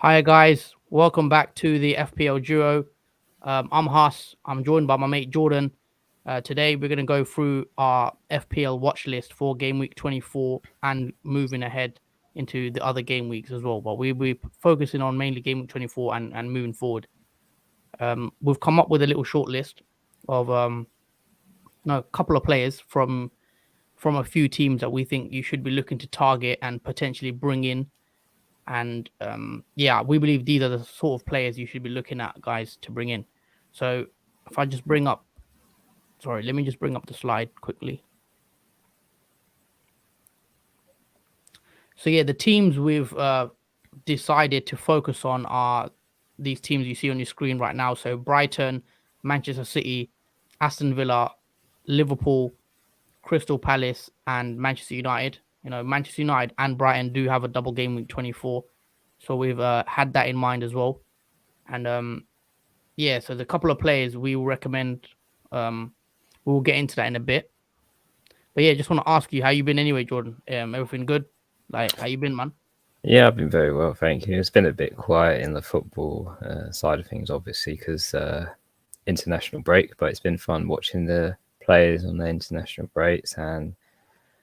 Hi guys, welcome back to the FPL duo. I'm Haas. I'm joined by my mate Jordan. Today we're going to go through our FPL watch list for game week 24 and moving ahead into the other game weeks as well. But we're focusing on mainly game week 24 and moving forward. We've come up with a little short list of a couple of players from a few teams that we think you should be looking to target and potentially bring in. And yeah, we believe these are the sort of players you should be looking at, guys, to bring in. So if I just bring up, sorry, let me just bring up the slide quickly. So yeah, the teams we've decided to focus on are these teams you see on your screen right now. So Brighton, Manchester City, Aston Villa, Liverpool, Crystal Palace, and Manchester United. You know, Manchester United and Brighton do have a double game week 24, so we've had that in mind as well. And yeah, so the couple of players we will recommend. We will get into that in a bit. But yeah, just want to ask you how you been anyway, Jordan. Everything good? Like how you been, man? Yeah, I've been very well, thank you. It's been a bit quiet in the football side of things, obviously, because international break, but it's been fun watching the players on the international breaks and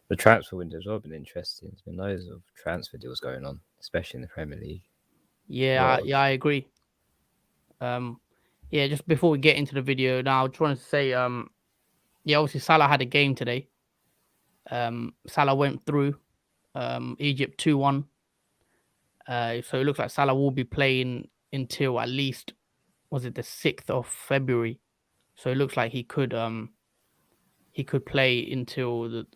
the transfer window as well. Been interesting. There's been loads of transfer deals going on, especially in the Premier League. A Yeah, lot of I agree. Um, yeah, just before we get into the video, now I just wanted to say, yeah, obviously Salah had a game today. Salah went through Egypt 2-1. So it looks like Salah will be playing until at least was it the 6th of February. So it looks like he could play until the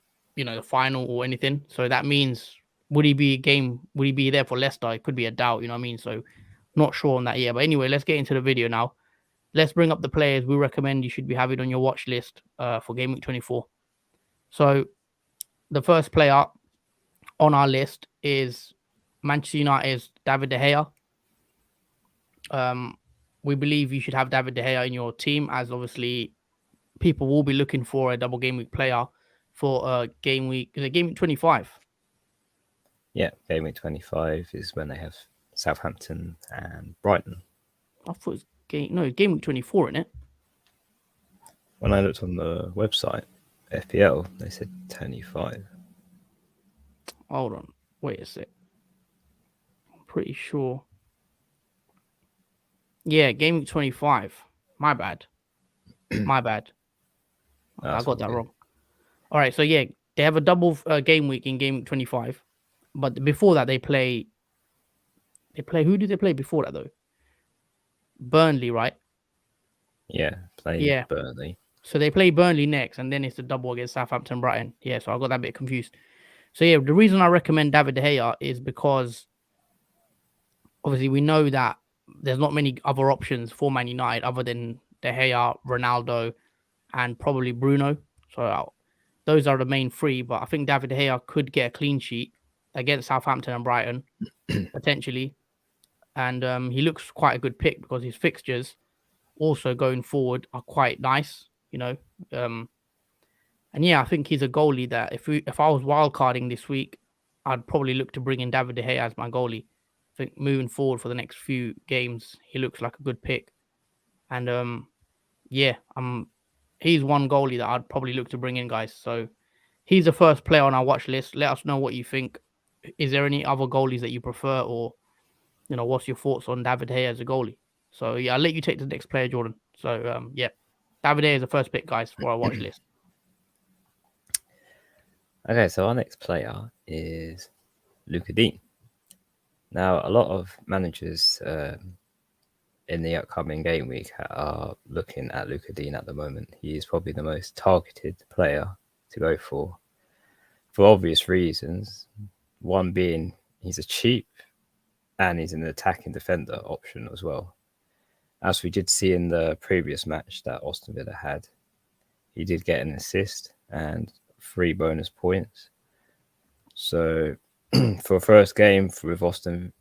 final or anything. So that means would he be there for Leicester? It could be a doubt, you know what I mean? So not sure on that yet. But anyway, let's get into the video now. Let's bring up the players we recommend you should be having on your watch list for Game Week 24. So the first player on our list is Manchester United's David De Gea. Um, we believe you should have David De Gea in your team, as obviously people will be looking for a double game week player for game week. Is it game week 25? game week 25 is when they have Southampton and Brighton. I thought it's game week 24, isn't it? When I looked on the website, FPL, they said 25. Hold on, wait a sec. I'm pretty sure. Yeah, game week 25. My bad. My bad. I That's got all that good. wrong. All right, so yeah, they have a double game week in game week 25, but before that they play. They play. Who did they play before that though? Burnley, right? Yeah, play Yeah. Burnley. So they play Burnley next, and then it's the double against Southampton, Brighton. Yeah, so I got that bit confused. So yeah, the reason I recommend David De Gea is because obviously we know that there's not many other options for Man United other than De Gea, Ronaldo, and probably Bruno. So those are the main three. But I think David De Gea could get a clean sheet against Southampton and Brighton potentially, and he looks quite a good pick because his fixtures also going forward are quite nice. Um, and yeah, I think he's a goalie that if I was wildcarding this week, I'd probably look to bring in David De Gea as my goalie. I think moving forward for the next few games, he looks like a good pick. And yeah, he's one goalie that I'd probably look to bring in, guys. So he's the first player on our watch list. Let us know what you think. Is there any other goalies that you prefer, or what's your thoughts on David De Gea as a goalie? So yeah, I'll let you take the next player, Jordan. So yeah, David De Gea is the first pick, guys, for our watch list. Okay, so our next player is Luca Dean. Now, a lot of managers in the upcoming game week are looking at Luca Dean at the moment. He is probably the most targeted player to go for obvious reasons. One being he's a cheap and he's an attacking defender option as well. As we did see in the previous match that Aston Villa had, he did get an assist and 3 bonus points. So for a first game with Aston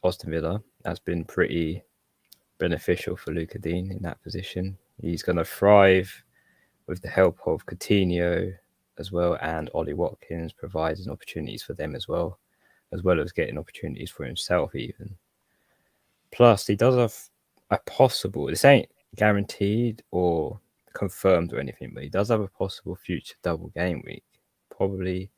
Villa, that's been pretty beneficial for Luca Dean in that position. He's going to thrive with the help of Coutinho as well, and Ollie Watkins providing opportunities for them as well as getting opportunities for himself even. Plus, he does have a possible. This ain't guaranteed or confirmed or anything, but he does have a possible future double game week. Probably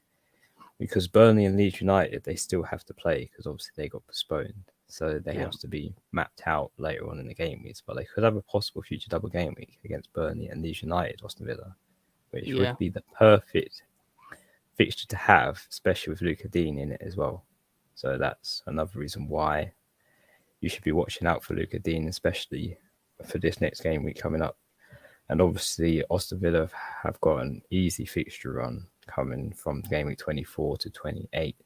because Burnley and Leeds United, they still have to play because obviously they got postponed. So they Yeah. have to be mapped out later on in the game weeks. But they could have a possible future double game week against Burnley and Leeds United, Aston Villa, which Yeah. would be the perfect fixture to have, especially with Luca Dean in it as well. So that's another reason why you should be watching out for Luca Dean, especially for this next game week coming up. And obviously, Aston Villa have got an easy fixture run coming from game week 24 to 28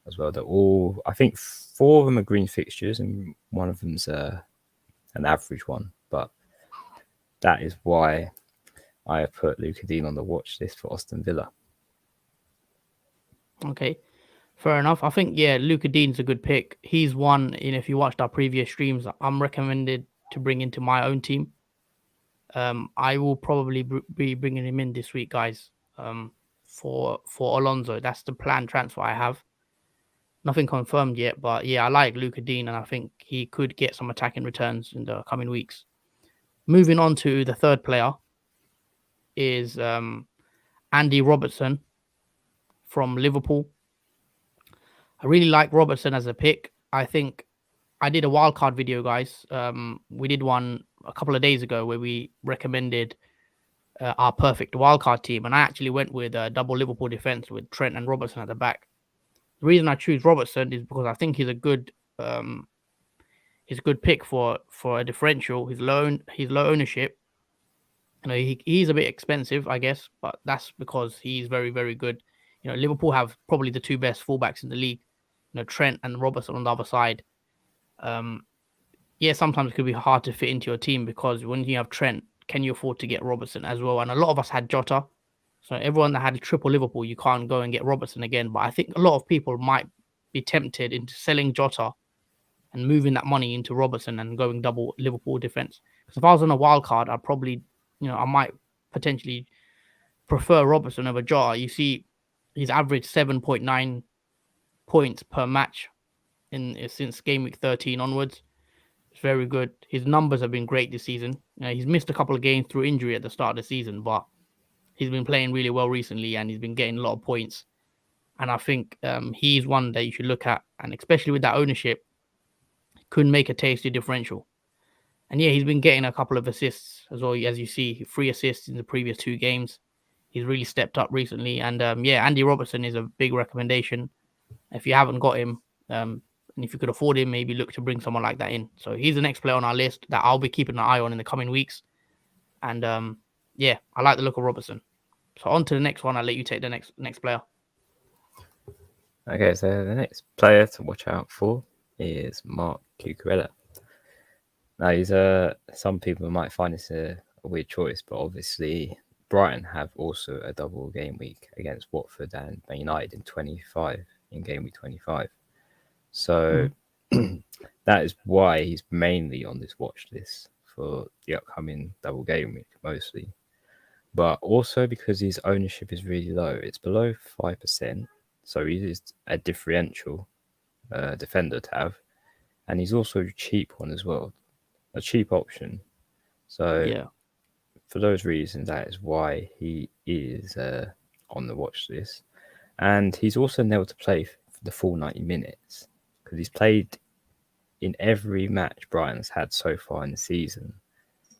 as well. They're all, I think, 4 of them are green fixtures, and one of them's an average one. But that is why I have put Luca Dean on the watch list for Aston Villa. Okay. Fair enough. I think Luca Dean's a good pick. He's one. If you watched our previous streams, I'm recommended to bring into my own team. I will probably be bringing him in this week, guys. For Alonso, that's the planned transfer I have. Nothing confirmed yet, but yeah, I like Luca Dean, and I think he could get some attacking returns in the coming weeks. Moving on to the third player is Andy Robertson from Liverpool. I really like Robertson as a pick. I think I did a wildcard video, guys. We did one a couple of days ago where we recommended our perfect wildcard team, and I actually went with a double Liverpool defense with Trent and Robertson at the back. The reason I choose Robertson is because I think he's a good pick for a differential. He's low ownership. He's a bit expensive, I guess, but that's because he's very, very good. Liverpool have probably the two best fullbacks in the league. Trent and Robertson on the other side. Sometimes it could be hard to fit into your team because when you have Trent, can you afford to get Robertson as well? And a lot of us had Jota. So everyone that had a triple Liverpool, you can't go and get Robertson again. But I think a lot of people might be tempted into selling Jota and moving that money into Robertson and going double Liverpool defense. Because if I was on a wild card, I'd probably, I might potentially prefer Robertson over Jota. You see, he's averaged 7.9 points per match since game week 13 onwards. It's very good. His numbers have been great this season. He's missed a couple of games through injury at the start of the season, but he's been playing really well recently and he's been getting a lot of points. And I think he's one that you should look at, and especially with that ownership, could make a tasty differential. And yeah, he's been getting a couple of assists as well. As you see, 3 assists in the previous 2 games. He's really stepped up recently. And Andy Robertson is a big recommendation. If you haven't got him, and if you could afford him, maybe look to bring someone like that in. So he's the next player on our list that I'll be keeping an eye on in the coming weeks. And I like the look of Robertson. So on to the next one. I'll let you take the next player. Okay, so the next player to watch out for is Mark Cucurella. Now, he's some people might find this a weird choice, but obviously Brighton have also a double game week against Watford and Man United in game week 25. So that is why he's mainly on this watch list for the upcoming double game week, mostly. But also because his ownership is really low. It's below 5%. So he is a differential defender to have. And he's also a cheap one as well. A cheap option. So for those reasons, that is why he is on the watch list. And he's also nailed to play for the full 90 minutes because he's played in every match Brighton's had so far in the season.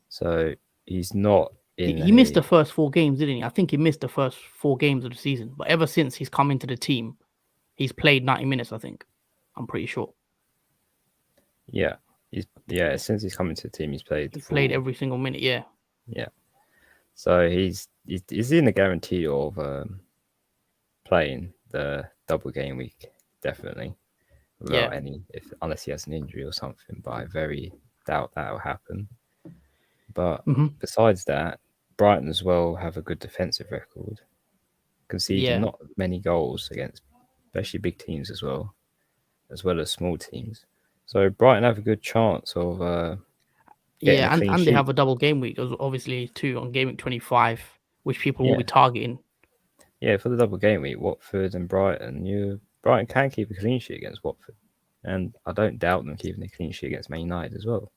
So he's not in. He missed the first 4 games, didn't he? I think he missed the first 4 games of the season. But ever since he's come into the team, he's played 90 minutes, I think. I'm pretty sure. Yeah. Since he's come into the team, he's played every single minute, yeah. Yeah. So he's in the guarantee of playing the double game week, definitely. Without unless he has an injury or something, but I very doubt that will happen. But besides that, Brighton as well have a good defensive record, conceding not many goals against especially big teams as well as small teams. So Brighton have a good chance of getting a clean sheet. They have a double game week, obviously too, on game week 25, which people will be targeting. Yeah, for the double game week, Watford and Brighton, Brighton can keep a clean sheet against Watford. and I don't doubt them keeping a clean sheet against Man United as well.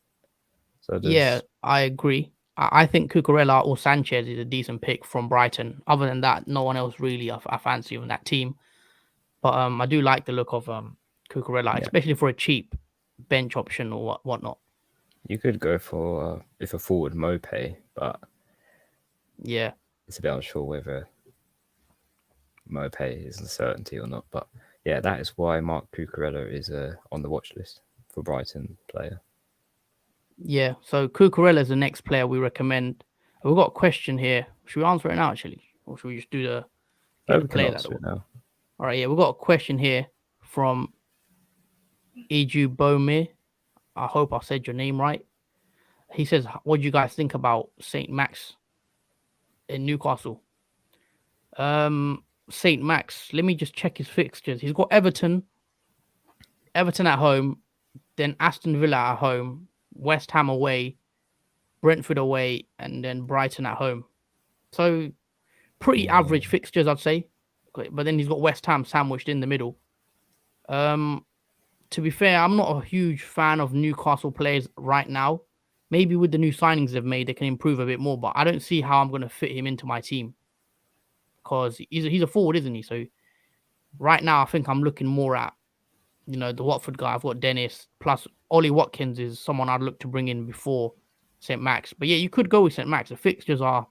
So Yeah, I agree. I think Cucurella or Sanchez is a decent pick from Brighton. Other than that, no one else really I fancy on that team. But I do like the look of Cucurella, yeah, especially for a cheap bench option or whatnot. you could go for if a forward Mope, but Yeah, it's a bit unsure whether Mope is a certainty or not. But yeah, that is why Mark Cucurella is on the watch list for Brighton player. yeah. So Cucurella is the next player we recommend. We've got a question here. Should we answer it now, actually, or should we just do the Oh, get the we can player that? answer it now. All right, yeah, we've got a question here from Eju Bomir. I hope I said your name right. He says, "What do you guys think about Saint Max in Newcastle?" Saint Max. Let me just check his fixtures. He's got Everton at home, then Aston Villa at home, West Ham away, Brentford away, and then Brighton at home. So pretty Yeah, average fixtures, I'd say. But then he's got West Ham sandwiched in the middle. To be fair, I'm not a huge fan of Newcastle players right now. Maybe with the new signings they've made, they can improve a bit more. But I don't see how I'm going to fit him into my team because he's a forward, isn't he? So right now, I think I'm looking more at the Watford guy. I've got Dennis plus Ollie Watkins is someone I'd look to bring in before St Max. But yeah, you could go with St Max. The fixtures are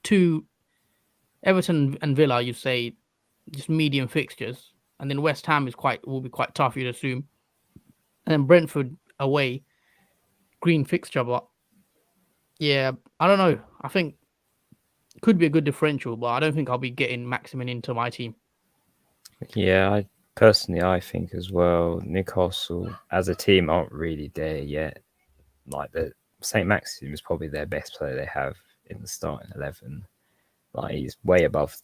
two Everton and Villa. You say just medium fixtures, and then West Ham will be quite tough. You'd assume, and then Brentford away, green fixture. But yeah, I don't know. I think could be a good differential, but I don't think I'll be getting Maximin into my team. yeah. I think as well, Newcastle as a team aren't really there yet. Like the Saint Maxim is probably their best player they have in the starting 11. Like he's way above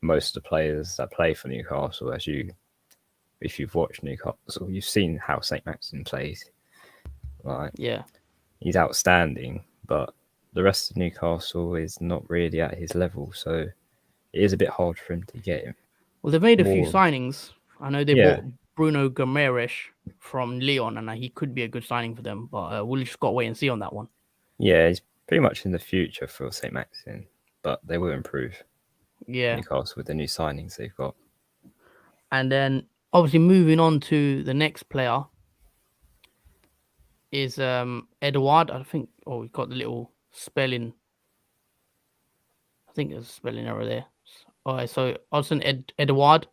most of the players that play for Newcastle. If you've watched Newcastle, you've seen how Saint Maxim plays. Like Yeah. he's outstanding, but the rest of Newcastle is not really at his level. So it is a bit hard for him to get him. Well, they've made a few More, signings. I know they yeah, bought Bruno Gomes from Lyon, and he could be a good signing for them. But we'll just got to wait and see on that one. yeah. He's pretty much in the future for Saint Maxim, but they will improve Yeah. Newcastle with the new signings they've got. And then obviously moving on to the next player is Eduard. I think. Oh, we've got the little spelling. I think there's a spelling error there. All right, so Odson Eduard.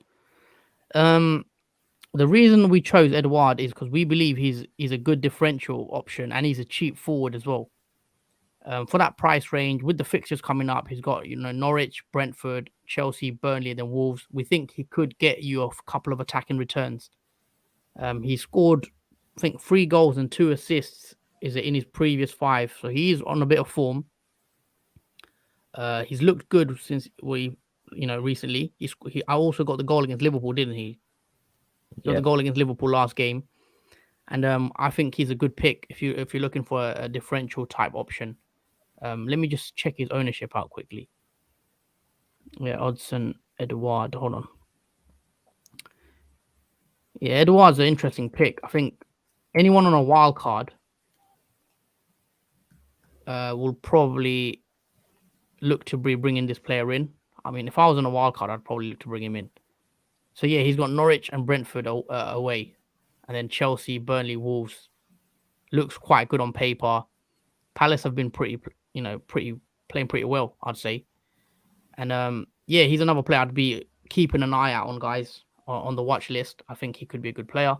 The reason we chose Eduard is because we believe he's a good differential option and he's a cheap forward as well. For that price range, with the fixtures coming up, he's got Norwich, Brentford, Chelsea, Burnley, and then Wolves. We think he could get you a couple of attacking returns. He scored, I think, 3 goals and 2 assists is in his previous 5, so he's on a bit of form. He's looked good since recently. I also got the goal against Liverpool, didn't he? He got the goal against Liverpool last game, and I think he's a good pick if you're looking for a differential type option. Let me just check his ownership out quickly. Yeah, Odson Eduard. Hold on. Yeah, Eduard's an interesting pick. I think anyone on a wild card will probably look to be bringing this player in. I mean, if I was on a wild card, I'd probably look to bring him in. So yeah, he's got Norwich and Brentford away, and then Chelsea, Burnley, Wolves. Looks quite good on paper. Palace have been playing pretty well, I'd say. And yeah, he's another player I'd be keeping an eye out on, guys, on the watch list. I think he could be a good player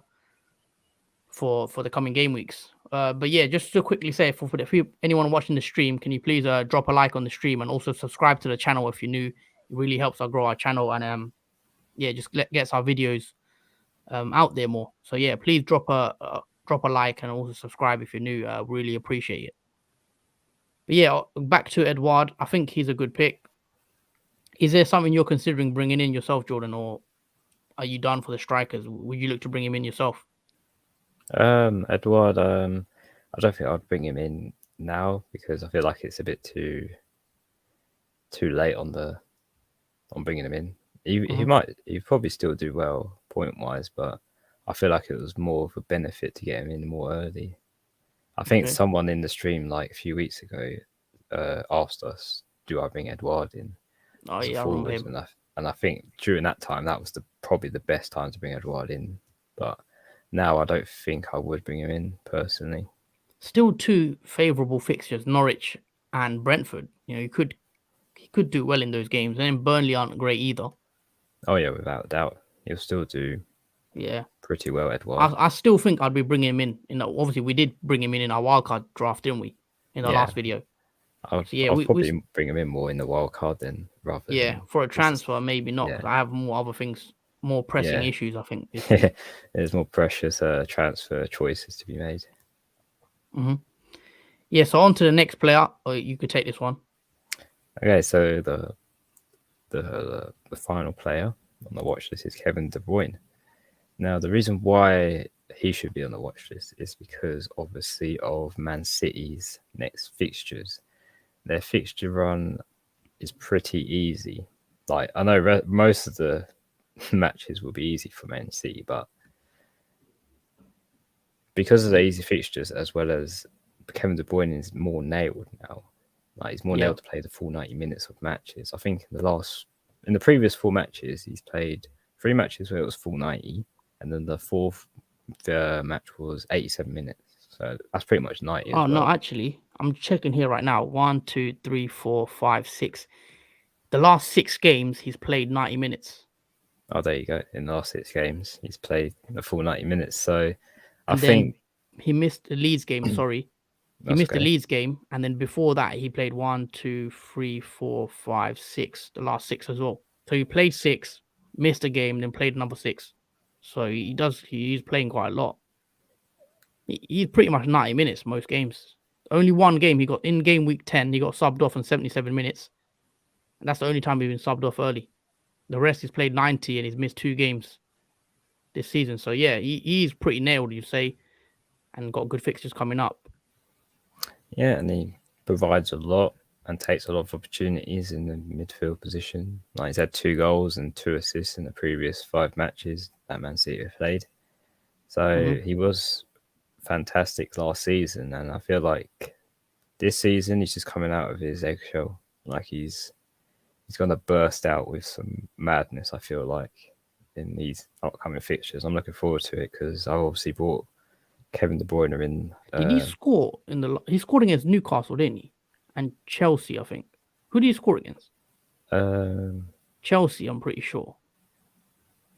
for the coming game weeks. But yeah, just to quickly say, for anyone watching the stream, can you please drop a like on the stream and also subscribe to the channel if you're new? It really helps us grow our channel and yeah, just gets our videos out there more. So yeah, please drop a like and also subscribe if you're new. Really appreciate it. But yeah, back to Eduard. I think he's a good pick. Is there something you're considering bringing in yourself, Jordan, or are you done for the strikers? Would you look to bring him in yourself? Edward, I don't think I'd bring him in now because I feel like it's a bit too late on bringing him in. He probably still do well point wise, but I feel like it was more of a benefit to get him in more early. I think Okay. someone in the stream like a few weeks ago asked us, "Do I bring Eduardo in Oh as a yeah, I remember forward?" him. And I think during that time that was probably the best time to bring Eduardo in. But now I don't think I would bring him in personally. Still two favourable fixtures, Norwich and Brentford. You know, he could do well in those games, and then Burnley aren't great either. Oh yeah, without a doubt, he'll still do Yeah, pretty well, Eduardo. I still think I'd be bringing him in. Obviously we did bring him in our wildcard draft, didn't we? In the Yeah, last video. I'll So yeah, I'll we probably bring him in more in the wild card then, rather yeah, than for a just transfer maybe not, yeah, because I have more other things, more pressing yeah. issues. I think this week. There's more precious transfer choices to be made. Hmm. Yeah. So on to the next player. Or you could take this one. Okay, so the final player on the watch list is Kevin De Bruyne. Now, the reason why he should be on the watch list is because obviously of Man City's next fixtures. Their fixture run is pretty easy. Like I know most of the matches will be easy for Man City, but because of the easy fixtures as well as Kevin De Bruyne is more nailed now. Like he's more Yeah. nailed to play the full 90 minutes of matches. I think in the previous 4 matches, he's played 3 matches where it was full 90, and then the fourth match was 87 minutes. So that's pretty much 90 Oh as no, well. actually, I'm checking here right now. 1, 2, 3, 4, 5, 6. The last 6 games he's played 90 minutes. Oh, there you go. In the last 6 games, he's played the full 90 minutes. So I And then think he missed the Leeds game. Sorry, he that's missed the okay. Leeds game, and then before that he played 1, 2, 3, 4, 5, 6. The last 6 as well. So he played 6, missed a game, then played another 6. So he's playing quite a lot. He's pretty much 90 minutes most games. Only one game he got in game week 10. He got subbed off in 77 minutes, and that's the only time he's been subbed off early. The rest he's played 90 and he's missed 2 games this season. So yeah, he's pretty nailed, you say, and got good fixtures coming up. Yeah, and he provides a lot and takes a lot of opportunities in the midfield position. Like he's had 2 goals and 2 assists in the previous 5 matches that Man City have played. So he was fantastic last season, and I feel like this season he's just coming out of his eggshell. Like he's gonna burst out with some madness. I feel like in these upcoming fixtures, I'm looking forward to it because I obviously brought Kevin De Bruyne in. Did he score in the? He scored against Newcastle, didn't he? And Chelsea, I think. Who did he score against? Chelsea, I'm pretty sure.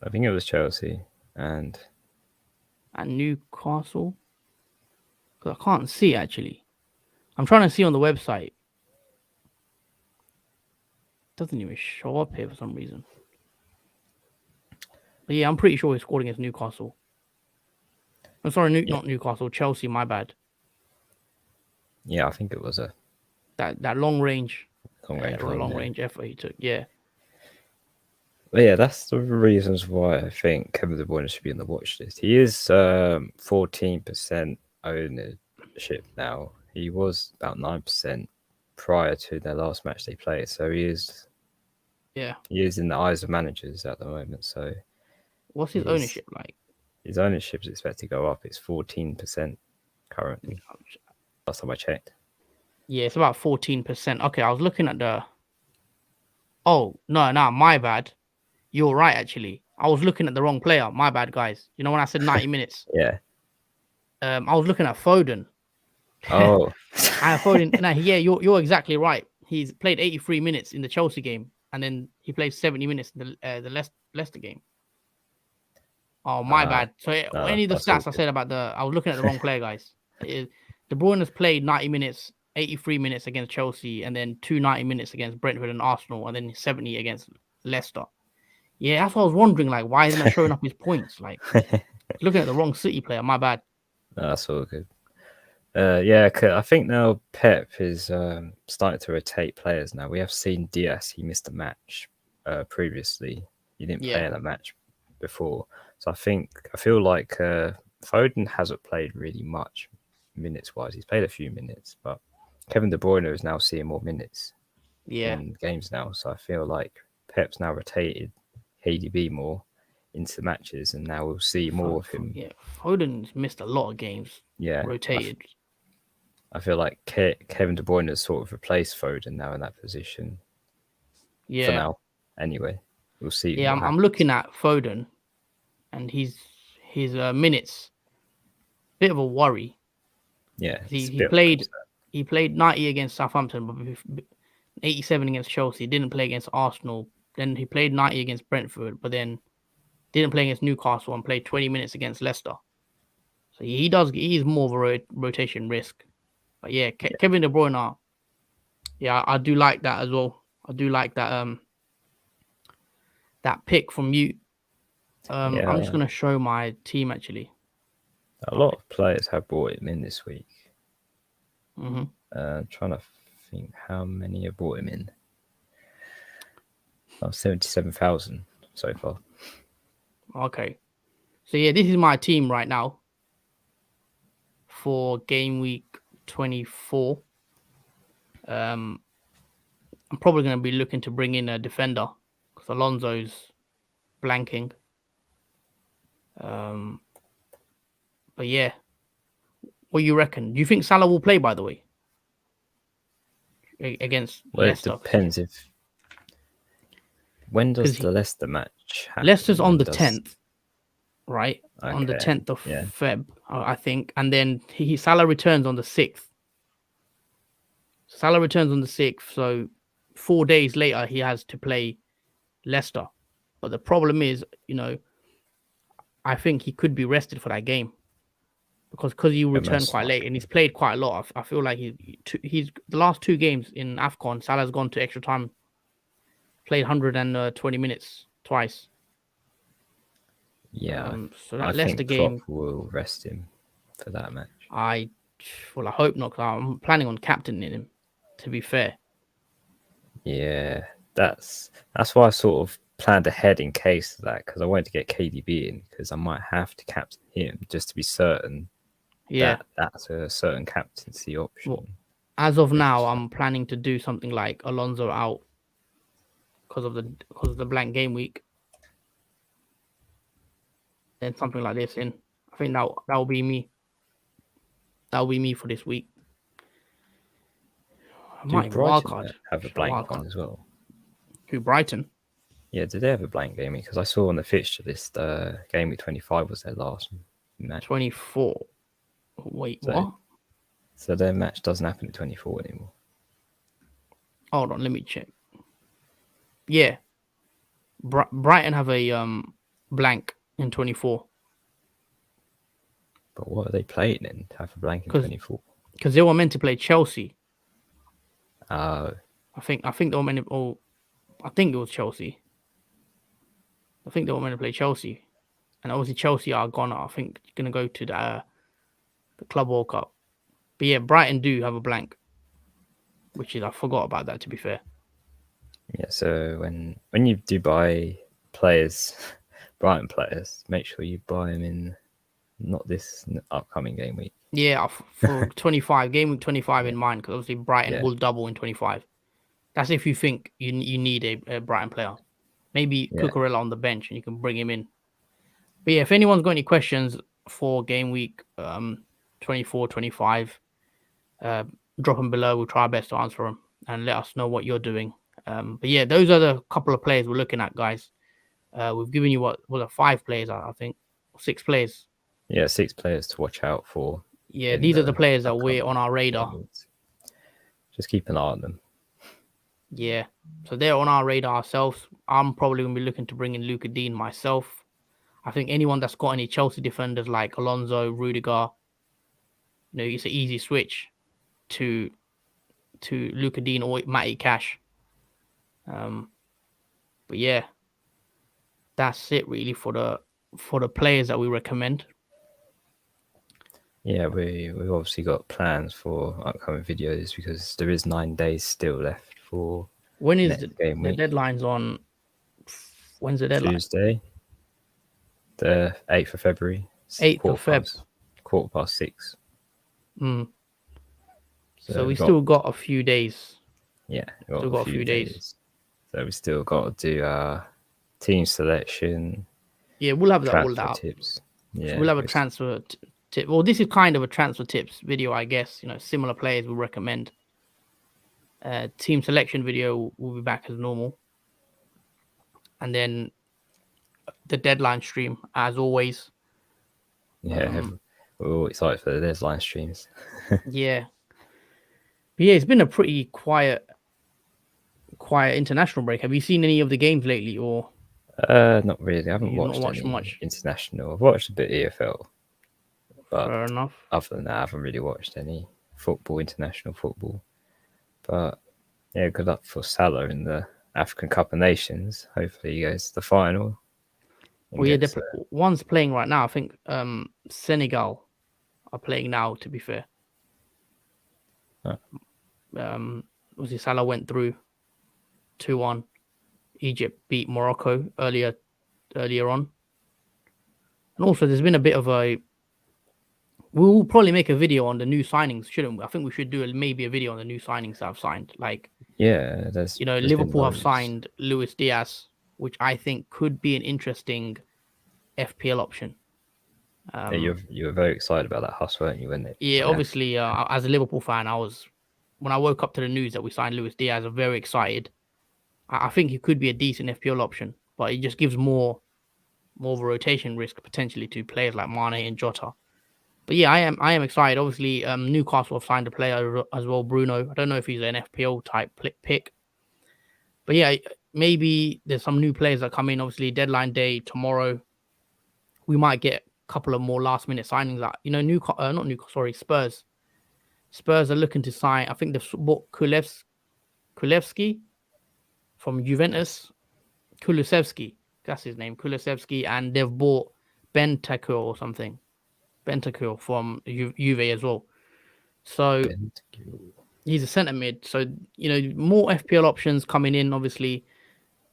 I think it was Chelsea and Newcastle. Because I can't see actually. I'm trying to see on the website. It doesn't even show up here for some reason. But yeah, I'm pretty sure he scored against Newcastle. I'm sorry, not Newcastle, Chelsea. My bad. yeah, I think it was a That long range, long range effort he took. Yeah, But yeah, that's the reasons why I think Kevin De Bruyne should be on the watch list. He is 14% ownership now. He was about 9% prior to their last match they played. So he is in the eyes of managers at the moment. So what's his ownership like? his ownership is expected to go up. It's 14% currently. Last time I checked. Yeah, it's about 14%. Okay, I was looking at the. Oh no, my bad. You're right, actually. I was looking at the wrong player. My bad, guys. You know when I said 90 minutes? Yeah. I was looking at Foden. Oh. I Foden. No, yeah, you're exactly right. He's played 83 minutes in the Chelsea game, and then he played 70 minutes in the Leicester game. Oh, my bad. So any of the stats I said about I was looking at the wrong player, guys. De Bruyne has played 90 minutes, 83 minutes against Chelsea, and then 90 minutes against Brentford and Arsenal, and then 70 against Leicester. Yeah, that's what I was wondering. Like, why isn't I showing up his points? Like, looking at the wrong City player. My bad. No, that's all good. Yeah, I think now Pep is starting to rotate players now. We have seen Diaz, he missed a match previously. He didn't play in a match before. So I feel like Foden hasn't played really much minutes-wise. He's played a few minutes, but Kevin De Bruyne is now seeing more minutes in games now. So I feel like Pep's now rotated KDB more into matches, and now we'll see more of him. Yeah, Foden's missed a lot of games. Yeah, rotated. I feel like Kevin De Bruyne has sort of replaced Foden now in that position. Yeah. For now, anyway, we'll see. Yeah, I'm looking at Foden, and his minutes, bit of a worry. Yeah, he played 90 against Southampton, but 87 against Chelsea. Didn't play against Arsenal. Then he played 90 against Brentford, but then didn't play against Newcastle and played 20 minutes against Leicester. So he's more of a rotation risk. But yeah, Kevin De Bruyne, yeah, I do like that as well. I do like that that pick from you. I'm just gonna show my team actually. A lot of players have brought him in this week. Mm-hmm. Trying to think how many have brought him in. 77,000 so far. Okay. So yeah, this is my team right now for game week 24. I'm probably going to be looking to bring in a defender because Alonso's blanking. But yeah, what do you reckon? Do you think Salah will play, by the way, against Leicester? It depends if. When does the Leicester match happen? Leicester's on the 10th, right? Okay. On the 10th of Feb, I think. And then Salah returns on the 6th. Salah returns on the 6th, so 4 days later he has to play Leicester. But the problem is, I think he could be rested for that game because he returned quite late and he's played quite a lot. I feel like he's the last 2 games in AFCON, Salah's gone to extra time, played 120 minutes twice. Yeah, so that Leicester game will rest him for that match. I hope not, because I'm planning on captaining him, to be fair. Yeah, that's why I sort of planned ahead in case of that, because I wanted to get KDB in because I might have to captain him just to be certain. Yeah, that's a certain captaincy option. Well, as of now, I'm planning to do something like Alonso out because of the blank game week. Then something like this in. I think that will be me. That will be me for this week. I might wildcard. Have a blank one as well. Who, Brighton? Yeah, did they have a blank game week? Because I saw on the fixture list, game week 25 was their last match. 24. Wait, what? So their match doesn't happen at 24 anymore. Hold on, let me check. Yeah, Brighton have a blank in 24. But what are they playing then to have a blank in 24? Because they were meant to play Chelsea. Oh. I think they were meant to. Oh, I think it was Chelsea. I think they were meant to play Chelsea, and obviously Chelsea are gone. I think going to go to the Club World Cup. But yeah, Brighton do have a blank, which is I forgot about that, to be fair. Yeah, so when you do buy players, Brighton players, make sure you buy them in not this upcoming game week. Yeah, for 25 game week 25 in mind, because obviously Brighton will double in 25. That's if you think you need a Brighton player. Maybe Cucurella on the bench and you can bring him in. But yeah, if anyone's got any questions for game week 24, 25, drop them below. We'll try our best to answer them and let us know what you're doing. But yeah, those are the couple of players we're looking at, guys. We've given you what was 5 players, I think, 6 players. Yeah, 6 players to watch out for. Yeah, these are the players that we're on our radar. Just keep an eye on them. Yeah, so they're on our radar ourselves. I'm probably going to be looking to bring in Luca Dean myself. I think anyone that's got any Chelsea defenders like Alonso, Rudiger, it's an easy switch to Luca Dean or Matty Cash. But yeah, that's it really for the players that we recommend. Yeah, we've obviously got plans for upcoming videos because there is 9 days still left for. When is the deadline's on? When's the deadline? Tuesday, the 8th of February. 8th of Feb. 6:15. So we still got a few days. Yeah, still got a few days. So we still got to do our team selection. Yeah, we'll have that all transfer that up. tips. So Yeah, we'll have a transfer tip. Well, this is kind of a transfer tips video, I guess. Similar players we recommend. Team selection video will be back as normal, and then the deadline stream as always. yeah. We're all excited for the deadline streams. Yeah, but yeah, it's been a pretty quiet international break. Have you seen any of the games lately, or Not really. I haven't you've not watched watched any much? international. I've watched a bit of EFL, but Fair enough. other than that, I haven't really watched any international football. But yeah, good luck for Salah in the African Cup of Nations. Hopefully, he goes to the final. Well, yeah, one's playing right now. I think Senegal are playing now. To be fair, obviously Salah went through 2-1. Egypt beat Morocco earlier on, and also there's been a bit of a. We'll probably make a video on the new signings, shouldn't we? I think we should do maybe a video on the new signings that I've signed. Like, yeah, there's been Liverpool have loads. signed Luis Diaz, which I think could be an interesting FPL option. Yeah, you were very excited about that hustle, weren't you? When it, Yeah, obviously, as a Liverpool fan, when I woke up to the news that we signed Luis Diaz, I'm very excited. I think he could be a decent FPL option, but it just gives more of a rotation risk potentially to players like Mane and Jota. But yeah, I am excited. Obviously, Newcastle have signed a player as well, Bruno. I don't know if he's an FPL type pick, but yeah, maybe there's some new players that come in. Obviously, deadline day tomorrow, we might get a couple of more last minute signings. Like not Newcastle, sorry, Spurs. Spurs are looking to sign. I think they've bought Kulevsky from Juventus. Kulusevski, that's his name, Kulusevski, and they've bought Bentancur or something. Bentancur from Juve as well. So he's a centre mid. So more FPL options coming in. Obviously,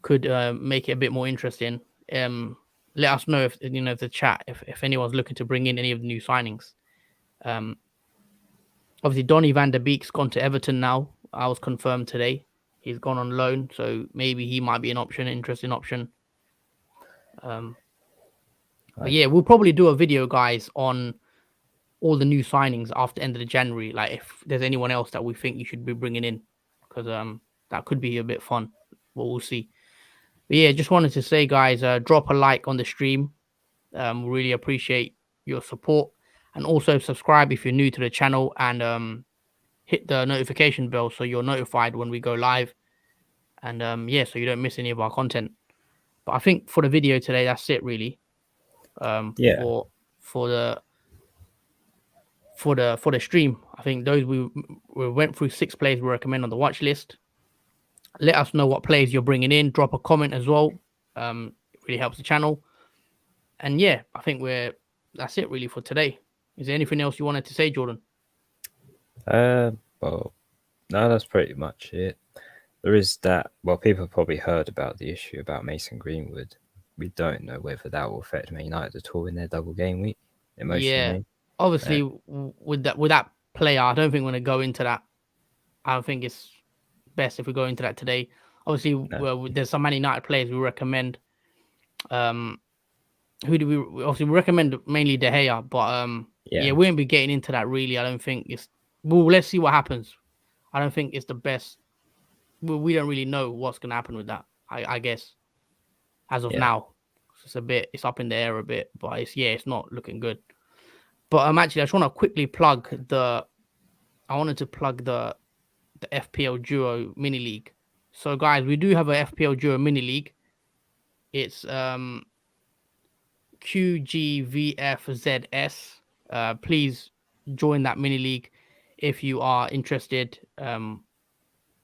could make it a bit more interesting. Let us know if the chat if anyone's looking to bring in any of the new signings. Obviously, Donny van der Beek's gone to Everton now. I was confirmed today. He's gone on loan, so maybe he might be an interesting option. But yeah, we'll probably do a video, guys, on all the new signings after end of the January. Like if there's anyone else that we think you should be bringing in, because that could be a bit fun. Well, we'll see. But yeah, just wanted to say, guys, drop a like on the stream. We really appreciate your support, and also subscribe if you're new to the channel, and hit the notification bell so you're notified when we go live. And yeah, so you don't miss any of our content. But I think for the video today, that's it really. Yeah. For the stream, I think those we went through 6 players we recommend on the watch list. Let us know what players you're bringing in. Drop a comment as well. It really helps the channel. And yeah, I think that's it really for today. Is there anything else you wanted to say, Jordan? Well, no, that's pretty much it. There is that. Well, people have probably heard about the issue about Mason Greenwood. We don't know whether that will affect Man United at all in their double game week emotionally. Yeah, obviously with that player, I don't think we're going to go into that. I don't think it's best if we go into that today. Obviously, there's some Man United players we recommend. Who do we obviously recommend? Mainly De Gea, but yeah, we won't be getting into that really. I don't think it's. Well, let's see what happens. I don't think it's the best. We don't really know what's going to happen with that. I guess as of now, it's up in the air a bit, but it's not looking good. But actually, I just want to quickly plug the FPL Duo mini league. So guys, we do have a FPL Duo mini league. It's QGVFZS. Please join that mini league if you are interested.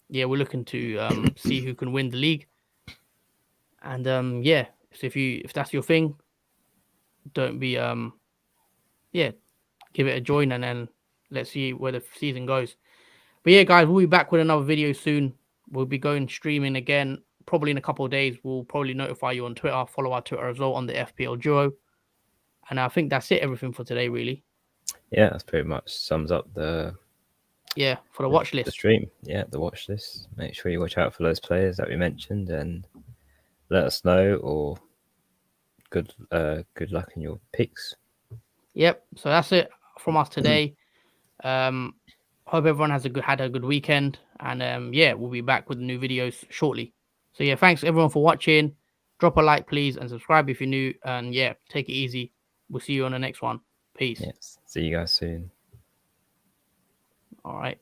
Yeah, we're looking to see who can win the league. And yeah, so if that's your thing, don't be give it a join, and then let's see where the season goes. But yeah, guys, we'll be back with another video soon. We'll be going streaming again, probably in a couple of days. We'll probably notify you on Twitter. Follow our Twitter as well on the FPL Duo. And I think that's it, everything for today, really. Yeah, that's pretty much sums up for the watch list. The stream. Yeah, the watch list. Make sure you watch out for those players that we mentioned and let us know or good luck in your picks. Yep. So that's it from us today. Hope everyone has had a good weekend, and yeah, we'll be back with new videos shortly. So yeah, thanks everyone for watching. Drop a like, please, and subscribe if you're new. And yeah, take it easy. We'll see you on the next one. Peace. Yes. See you guys soon. All right.